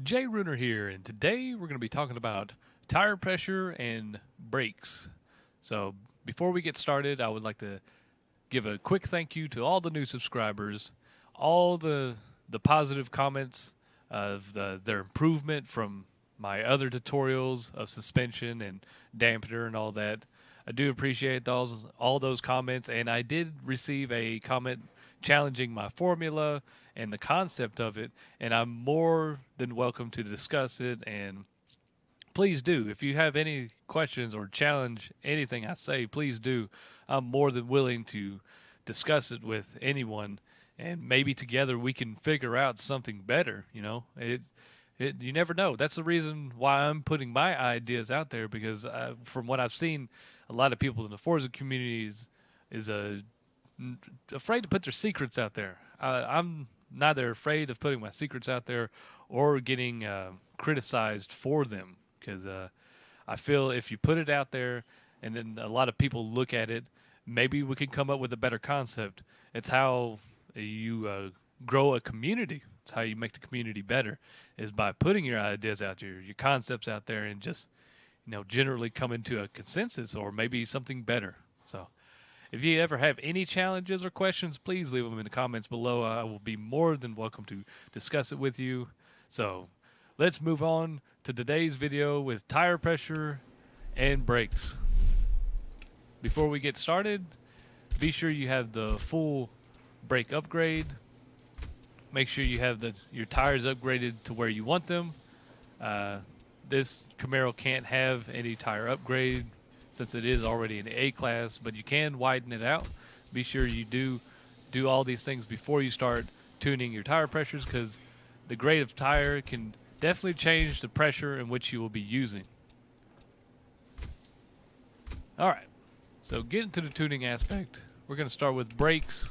Jay Runer here, and today we're going to be talking about tire pressure and brakes. So, before we get started, I would like to give a quick thank you to all the new subscribers, all the positive comments of their improvement from my other tutorials of suspension and dampener and all that. I do appreciate all those comments, and I did receive a comment challenging my formula and the concept of it, and I'm more than welcome to discuss it. And please do, if you have any questions or challenge anything I say, please do. I'm more than willing to discuss it with anyone, and maybe together we can figure out something better. You never know. That's the reason why I'm putting my ideas out there, because from what I've seen, a lot of people in the Forza communities is afraid to put their secrets out there. I'm neither afraid of putting my secrets out there or getting criticized for them, because I feel if you put it out there and then a lot of people look at it, maybe we can come up with a better concept. It's how you grow a community. It's how you make the community better, is by putting your ideas out there, your concepts out there, and just generally coming to a consensus or maybe something better. So if you ever have any challenges or questions, please leave them in the comments below. I will be more than welcome to discuss it with you. So let's move on to today's video with tire pressure and brakes. Before we get started, be sure you have the full brake upgrade. Make sure you have your tires upgraded to where you want them. This Camaro can't have any tire upgrade since it is already an A class, but you can widen it out. Be sure you do all these things before you start tuning your tire pressures, because the grade of tire can definitely change the pressure in which you will be using. All right, so getting to the tuning aspect, we're going to start with brakes.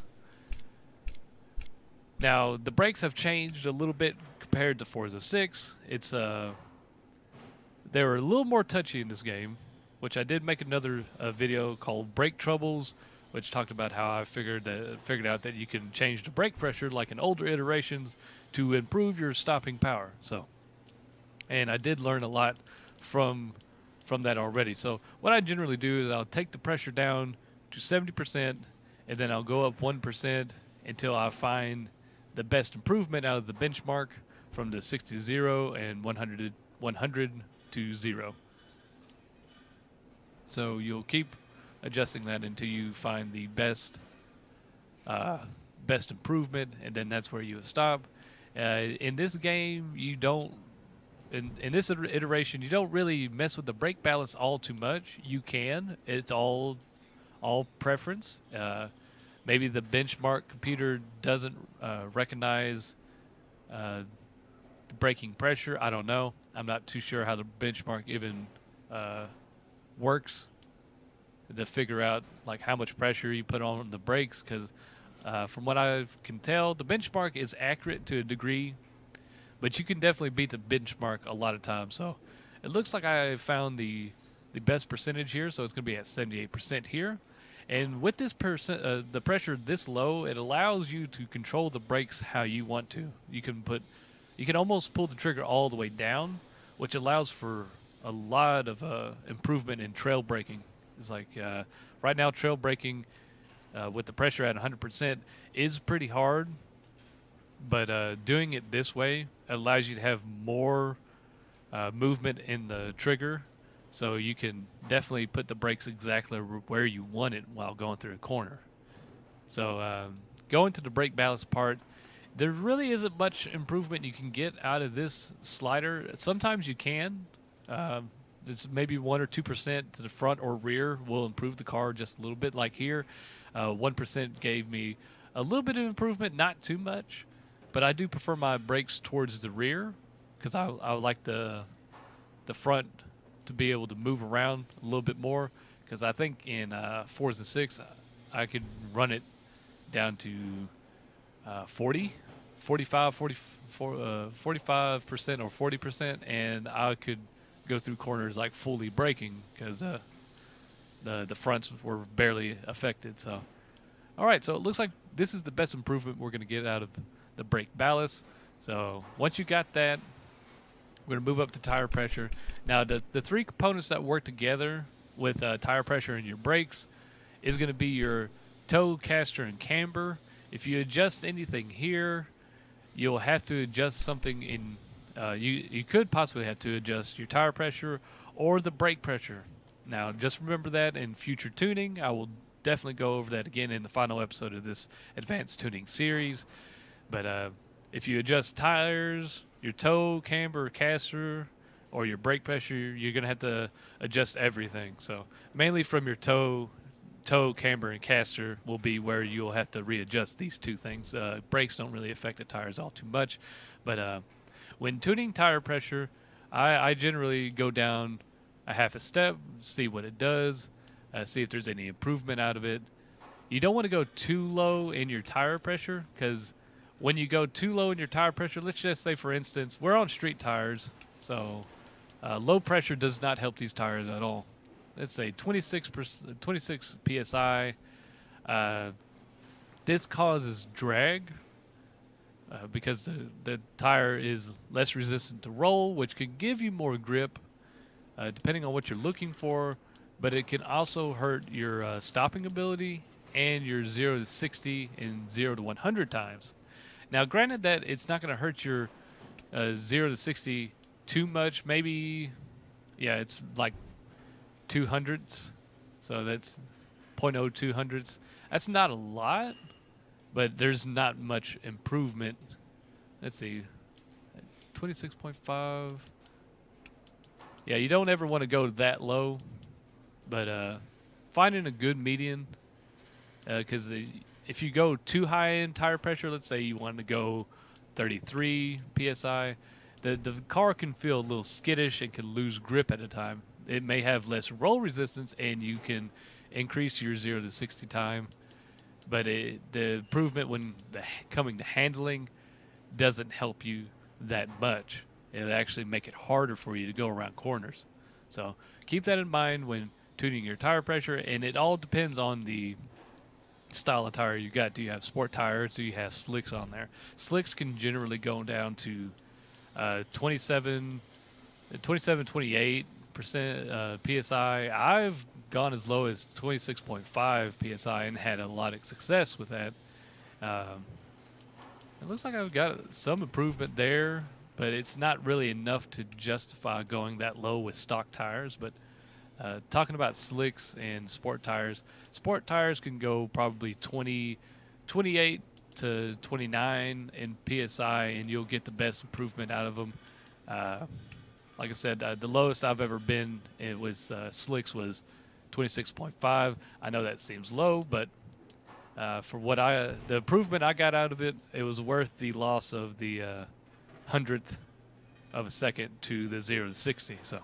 Now, the brakes have changed a little bit compared to Forza 6. They were a little more touchy in this game, which I did make another video called Brake Troubles, which talked about how I figured out that you can change the brake pressure like in older iterations to improve your stopping power. And I did learn a lot from that already. So what I generally do is I'll take the pressure down to 70%, and then I'll go up 1% until I find the best improvement out of the benchmark from the 60 to 0 and 100 to 0. So you'll keep adjusting that until you find the best improvement, and then that's where you would stop. In this game, you don't. In this iteration, you don't really mess with the brake balance all too much. You can. It's all preference. Maybe the benchmark computer doesn't recognize the braking pressure. I don't know. I'm not too sure how the benchmark even works to figure out like how much pressure you put on the brakes, because from what I can tell, the benchmark is accurate to a degree, but you can definitely beat the benchmark a lot of times. So it looks like I found the best percentage here, so it's going to be at 78% here. And with this the pressure this low, it allows you to control the brakes how you want to. You can almost pull the trigger all the way down, which allows for a lot of improvement in trail braking. It's like right now, trail braking with the pressure at 100% is pretty hard, but doing it this way allows you to have more movement in the trigger, so you can definitely put the brakes exactly where you want it while going through a corner. So going to the brake balance part, there really isn't much improvement you can get out of this slider. Sometimes you can. It's maybe 1 or 2% to the front or rear will improve the car just a little bit. Like here, 1% gave me a little bit of improvement, not too much. But I do prefer my brakes towards the rear, because I like the front to be able to move around a little bit more. Because I think in Forza 6, I could run it down to 40, 45, 45% or 40%, and I could go through corners like fully braking, because the fronts were barely affected. So, all right, so it looks like this is the best improvement we're going to get out of the brake ballast. So once you got that, We're going to move up to tire pressure. Now, the three components that work together with tire pressure and your brakes is going to be your toe, caster, and camber. If you adjust anything here, you'll have to adjust something in. You could possibly have to adjust your tire pressure or the brake pressure. Now, just remember that in future tuning. I will definitely go over that again in the final episode of this advanced tuning series. But if you adjust tires, your toe, camber, caster, or your brake pressure, you're going to have to adjust everything. So mainly from your toe, camber, and caster will be where you'll have to readjust these two things. Brakes don't really affect the tires all too much. But when tuning tire pressure, I generally go down a half a step, see what it does, see if there's any improvement out of it. You don't want to go too low in your tire pressure, because when you go too low in your tire pressure, let's just say, for instance, we're on street tires, so low pressure does not help these tires at all. Let's say 26 psi. This causes drag because the tire is less resistant to roll, which can give you more grip depending on what you're looking for, but it can also hurt your stopping ability and your 0 to 60 and 0 to 100 times. Now, granted that it's not going to hurt your 0 to 60 too much. Maybe, yeah, it's like 200ths. So that's 0.0200ths. That's not a lot, but there's not much improvement. Let's see, 26.5. Yeah, you don't ever want to go that low, but finding a good median, because if you go too high in tire pressure, let's say you want to go 33 psi, the car can feel a little skittish and can lose grip at a time. It may have less roll resistance, and you can increase your 0 to 60 time, but the improvement when coming to handling doesn't help you that much. It'll actually make it harder for you to go around corners. So keep that in mind when tuning your tire pressure, and it all depends on the style of tire you got. Do you have sport tires? Do you have slicks on there? Slicks can generally go down to 27, 28% psi. I've gone as low as 26.5 psi and had a lot of success with that. It looks like I've got some improvement there, but it's not really enough to justify going that low with stock tires. But talking about slicks and sport tires can go probably 28 to 29 in PSI, and you'll get the best improvement out of them. Like I said, the lowest I've ever been with slicks was 26.5. I know that seems low, but for what the improvement I got out of it, it was worth the loss of the 100th of a second to the 0 to 60. So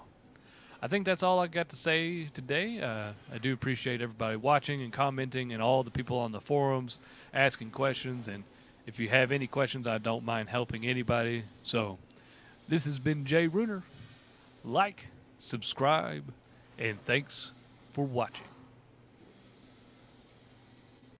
I think that's all I got to say today. I do appreciate everybody watching and commenting, and all the people on the forums asking questions. And if you have any questions, I don't mind helping anybody. So this has been Jay Runer. Like, subscribe, and thanks for watching.